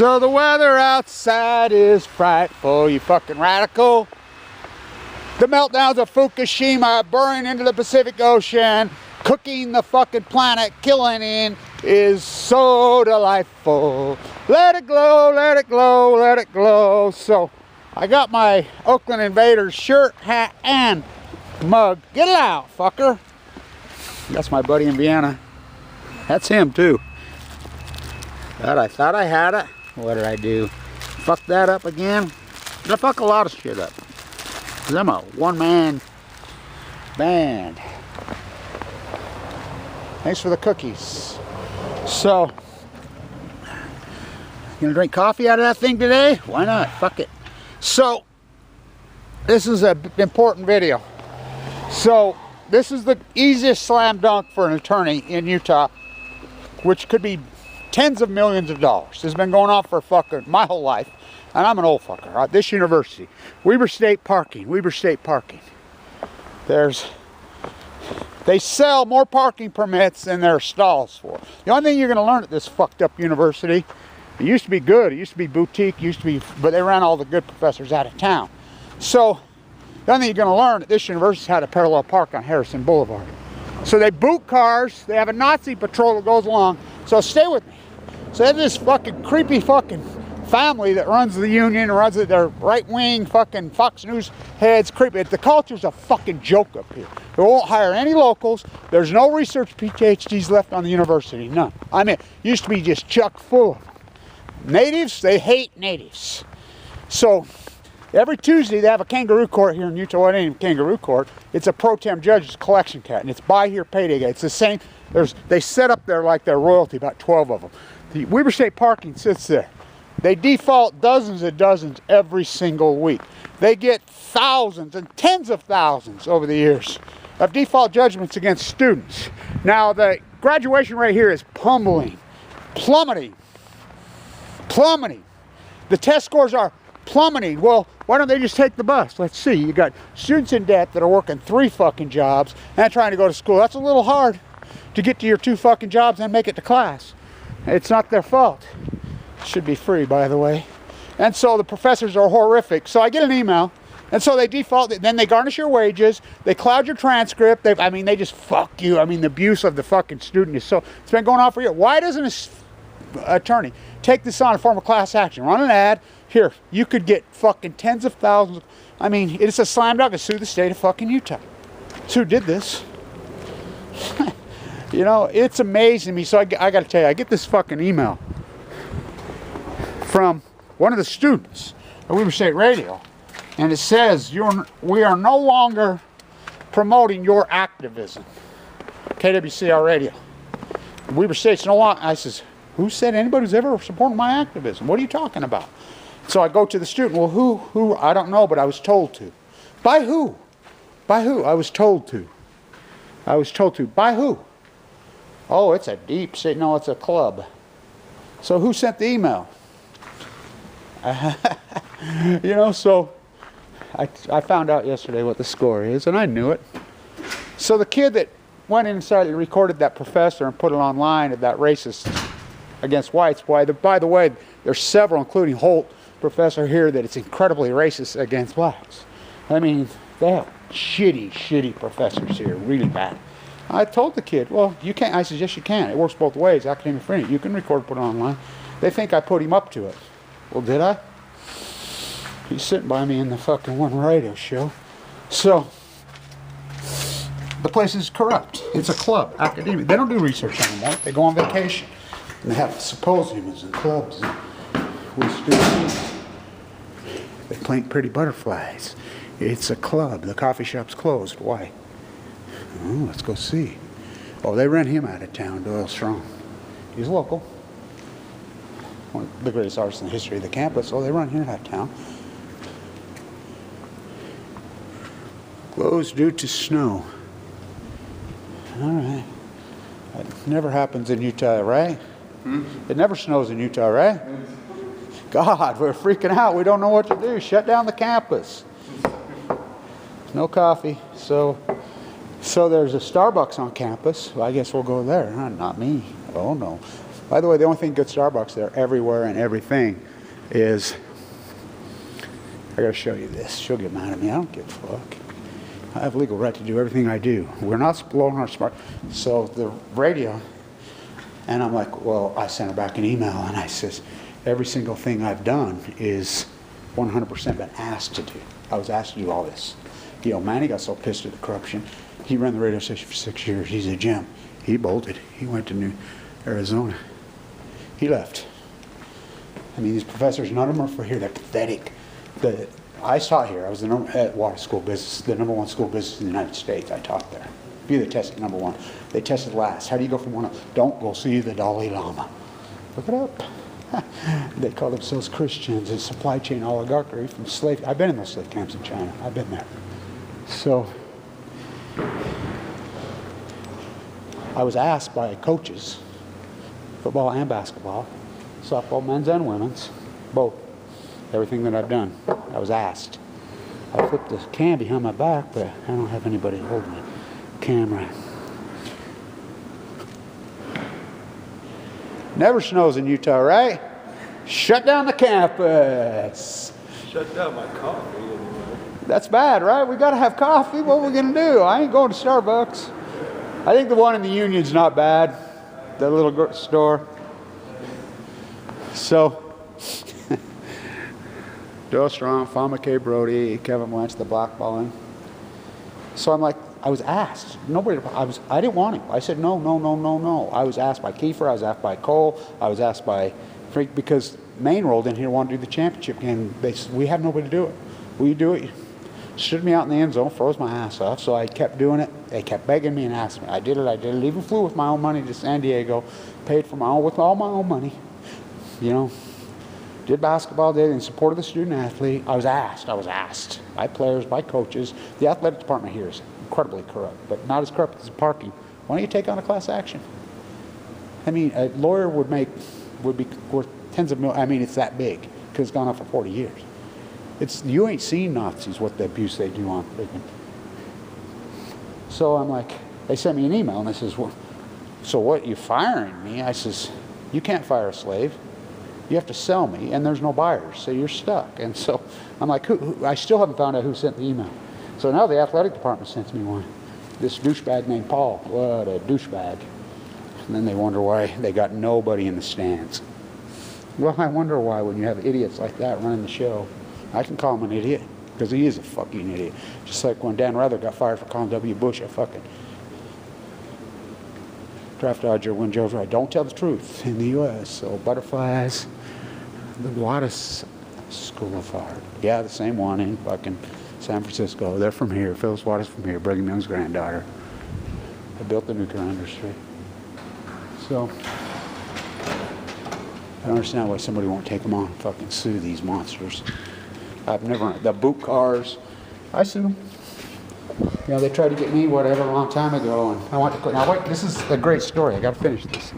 So the weather outside is frightful, you fucking radical. The meltdowns of Fukushima burning into the Pacific Ocean, cooking the fucking planet, killing it, is so delightful. Let it glow, let it glow, let it glow. So I got my Oakland Invaders shirt, hat, and mug. Get it out, fucker. That's my buddy in Vienna. That's him too. I thought I had it. What did I do? Fuck that up again? I fuck a lot of shit up. Cause I'm a one-man band. Thanks for the cookies. So, you gonna drink coffee out of that thing today? Why not? Fuck it. So, this is an important video. So, this is the easiest slam dunk for an attorney in Utah, which could be tens of millions of dollars. This has been going on for fucking my whole life, and I'm an old fucker. Right? This university, Weber State Parking. They sell more parking permits than there are stalls for. The only thing you're going to learn at this fucked up university, it used to be good, it used to be boutique, but they ran all the good professors out of town. So the only thing you're going to learn at this university is how to parallel park on Harrison Boulevard. So they boot cars, they have a Nazi patrol that goes along. So stay with me. So they have this fucking creepy fucking family that runs the union, runs it, they're right-wing fucking Fox News heads, creepy. The culture's a fucking joke up here. They won't hire any locals. There's no research PhDs left on the university, none. I mean, it used to be just chock full of them. Natives, they hate natives. So every Tuesday they have a kangaroo court here in Utah. Well, it ain't even kangaroo court. It's a pro tem judge's collection cat, and it's buy here, payday day. It's the same. They set up there like they're royalty, about 12 of them. The Weber State Parking sits there. They default dozens and dozens every single week. They get thousands and tens of thousands over the years of default judgments against students. Now the graduation rate here is plummeting. The test scores are plummeting. Well, why don't they just take the bus? Let's see. You got students in debt that are working 3 fucking jobs and trying to go to school. That's a little hard to get to your 2 fucking jobs and make it to class. It's not their fault. It should be free, by the way. And so the professors are horrific. So I get an email, and so they default. Then they garnish your wages. They cloud your transcript. They just fuck you. I mean, the abuse of the fucking student is so. It's been going on for years. Why doesn't an attorney take this on in form of class action? Run an ad. Here, you could get fucking tens of thousands. I mean, it's a slam dunk to sue the state of fucking Utah. It's who did this. You know, it's amazing to me. So I got to tell you, I get this fucking email from one of the students at Weber State Radio, and it says, we are no longer promoting your activism. KWCR Radio. Weber State's no longer. I says, who said anybody who's ever supporting my activism? What are you talking about? So I go to the student. Well, who? I don't know, but I was told to. By who? By who? I was told to. By who? Oh, it's a deep state. No, it's a club. So who sent the email? You know, so I found out yesterday what the score is, and I knew it. So the kid that went inside and recorded that professor and put it online of that racist against whites. By the way, there's several, including Holt, professor here, that it's incredibly racist against blacks. I mean, they have shitty professors here, really bad. I told the kid, well, you can't. I said, yes, you can. It works both ways. Academic freedom. You can record, put it online. They think I put him up to it. Well, did I? He's sitting by me in the fucking one radio show. So, the place is corrupt. It's a club, academic. They don't do research anymore. They go on vacation. And they have symposiums and clubs with students. They paint pretty butterflies. It's a club. The coffee shop's closed. Why? Oh, let's go see. Oh, they ran him out of town, Doyle Strong. He's local. One of the greatest artists in the history of the campus. Oh, they run him out of town. Closed due to snow. All right. That never happens in Utah, right? It never snows in Utah, right? God, we're freaking out. We don't know what to do. Shut down the campus. No coffee. So there's a Starbucks on campus. Well, I guess we'll go there. Huh? Not me. Oh, no. By the way, the only thing good Starbucks there, everywhere and everything, is, I gotta show you this. She'll get mad at me. I don't give a fuck. I have legal right to do everything I do. We're not blowing our smart. So the radio, and I'm like, well, I sent her back an email, and I says, every single thing I've done is 100% been asked to do. I was asked to do all this. You know, Manny got so pissed at the corruption. He ran the radio station for 6 years. He's a gem. He bolted. He went to Arizona. He left. I mean, these professors, none of them are for here. They're pathetic. I taught here. I was at Water School Business, the #1 school business in the United States. I taught there. Be the tested #1. They tested last. How do you go from one up? Don't go see the Dalai Lama. Look it up. They call themselves Christians. It's supply chain oligarchy from slave. I've been in those slave camps in China. I've been there. So I was asked by coaches, football and basketball, softball, men's and women's, both, everything that I've done. I was asked. I flipped the can behind my back, but I don't have anybody holding the camera. Never snows in Utah, right? Shut down the campus. Shut down my coffee anyway. That's bad, right? We got to have coffee. What are we going to do? I ain't going to Starbucks. I think the one in the Union's not bad. The little store. So, Joe Strong, Fama K. Brody, Kevin Wentz, the blackballing. So I'm like, I was asked. I didn't want him. I said no. I was asked by Kiefer. I was asked by Cole. I was asked by Frank because Maine rolled in here, wanted to do the championship game. They said, we have nobody to do it. Will you do it? Stood me out in the end zone, froze my ass off. So I kept doing it. They kept begging me and asking me. I did it. Even flew with my own money to San Diego, paid for with all my own money. You know, did basketball, did in support of the student athlete. I was asked by players, by coaches. The athletic department here is incredibly corrupt, but not as corrupt as parking. Why don't you take on a class action? I mean, a lawyer would be worth tens of millions. I mean, it's that big because it's gone on for 40 years. You ain't seen Nazis, what the abuse they do on freaking. So I'm like, they sent me an email and they says, well, so what, you firing me? I says, you can't fire a slave. You have to sell me, and there's no buyers, so you're stuck. And so I'm like, who? I still haven't found out who sent the email. So now the athletic department sends me one. This douchebag named Paul. What a douchebag. And then they wonder why they got nobody in the stands. Well, I wonder why when you have idiots like that running the show. I can call him an idiot, because he is a fucking idiot. Just like when Dan Rather got fired for calling W. Bush a fucking draft dodger when Joe's right. Don't tell the truth in the U.S. So butterflies, the Wattis School of Art. Yeah, the same one in fucking San Francisco. They're from here. Phyllis Wattis from here. Brigham Young's granddaughter. They built the nuclear industry. So I don't understand why somebody won't take them on and fucking sue these monsters. I've never, the boot cars, I sue them. You know, they tried to get me, whatever, a long time ago, and I went to, now wait, this is a great story, I gotta finish this.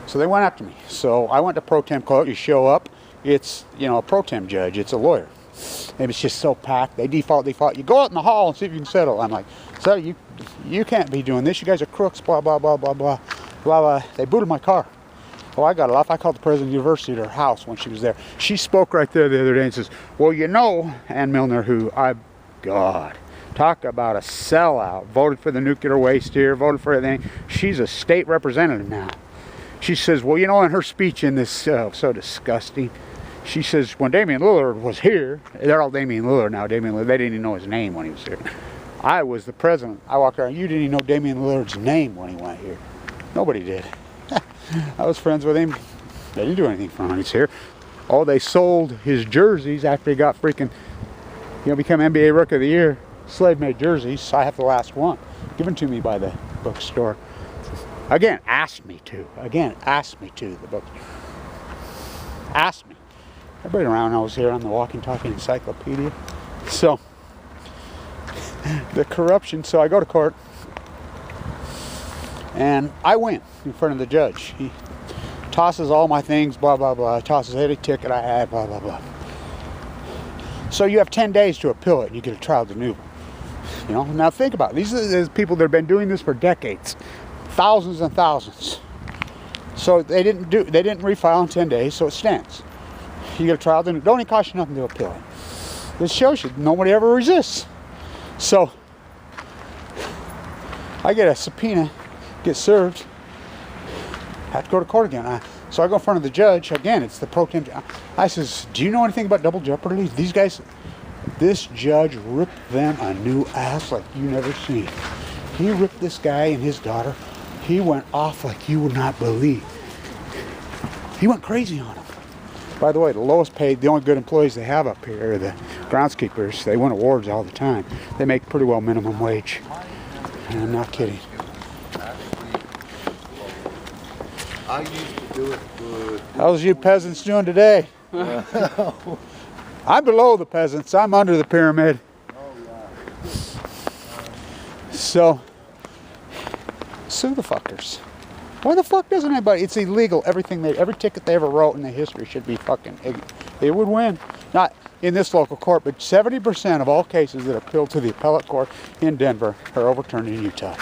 So they went after me. So I went to pro tem court, you show up, it's, you know, a pro tem judge, it's a lawyer. And it's just so packed, they default, you go out in the hall and see if you can settle. I'm like, so you can't be doing this, you guys are crooks, blah, blah, blah, blah, blah, blah, blah. They booted my car. Oh, I got it off. I called the president of the university at her house when she was there. She spoke right there the other day and says, well, you know, Ann Milner, God, talk about a sellout. Voted for the nuclear waste here, voted for everything. She's a state representative now. She says, well, you know, in her speech in this, so disgusting, she says, when Damian Lillard was here, they're all Damian Lillard now, Damian Lillard, they didn't even know his name when he was here. I was the president. I walked around, you didn't even know Damian Lillard's name when he went here. Nobody did. I was friends with him. They didn't do anything for him when he's here. Oh, they sold his jerseys after he got freaking, you know, become NBA Rookie of the Year. Slave-made jerseys. I have the last one. Given to me by the bookstore. Again, asked me to. The book. Asked me. Everybody around I was here on the Walking Talking Encyclopedia. So, the corruption. So I go to court. And I win in front of the judge. He tosses all my things, blah, blah, blah. Tosses any ticket I had, blah, blah, blah. So you have 10 days to appeal it, and you get a trial de novo. You know, now think about it. These are the people that have been doing this for decades. Thousands and thousands. So they didn't refile in 10 days, so it stands. You get a trial, then it don't even cost you nothing to appeal it. This shows you nobody ever resists. So I get a subpoena, get served, have to go to court again. So I go in front of the judge again. It's the pro tem. I says, "Do you know anything about double jeopardy? These guys." This judge ripped them a new ass like you never seen. He ripped this guy and his daughter. He went off like you would not believe. He went crazy on them. By the way, the lowest paid, the only good employees they have up here are the groundskeepers. They win awards all the time. They make pretty well minimum wage. And I'm not kidding. I used to do it for... How's you peasants doing today? I'm below the peasants. I'm under the pyramid. So, sue the fuckers. Why the fuck doesn't anybody? It's illegal. Every ticket they ever wrote in the history should be fucking. It would win. Not in this local court, but 70% of all cases that appeal to the appellate court in Denver are overturned in Utah.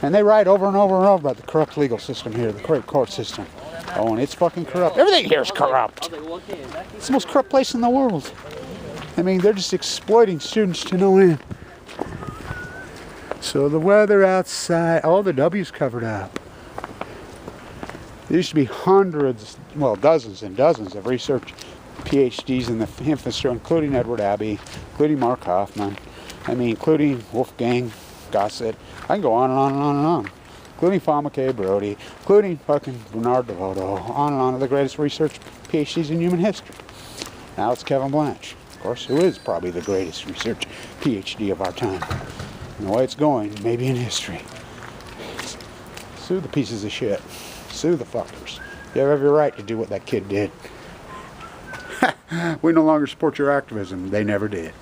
And they write over and over and over about the corrupt legal system here, the corrupt court system. Oh, and it's fucking corrupt. Everything here is corrupt. It's the most corrupt place in the world. I mean, they're just exploiting students to no end. So the weather outside, all the W's covered up. There used to be hundreds, well, dozens and dozens of research PhDs in the infrastructure, including Edward Abbey, including Mark Hoffman, including Wolfgang Gossett. I can go on and on and on and on. Including Fama K. Brody, including fucking Bernard DeVoto, on and on, of the greatest research PhDs in human history. Now it's Kevin Blanch, of course, who is probably the greatest research PhD of our time. And the way it's going, maybe in history. Sue the pieces of shit. Sue the fuckers. You have every right to do what that kid did. We no longer support your activism. They never did.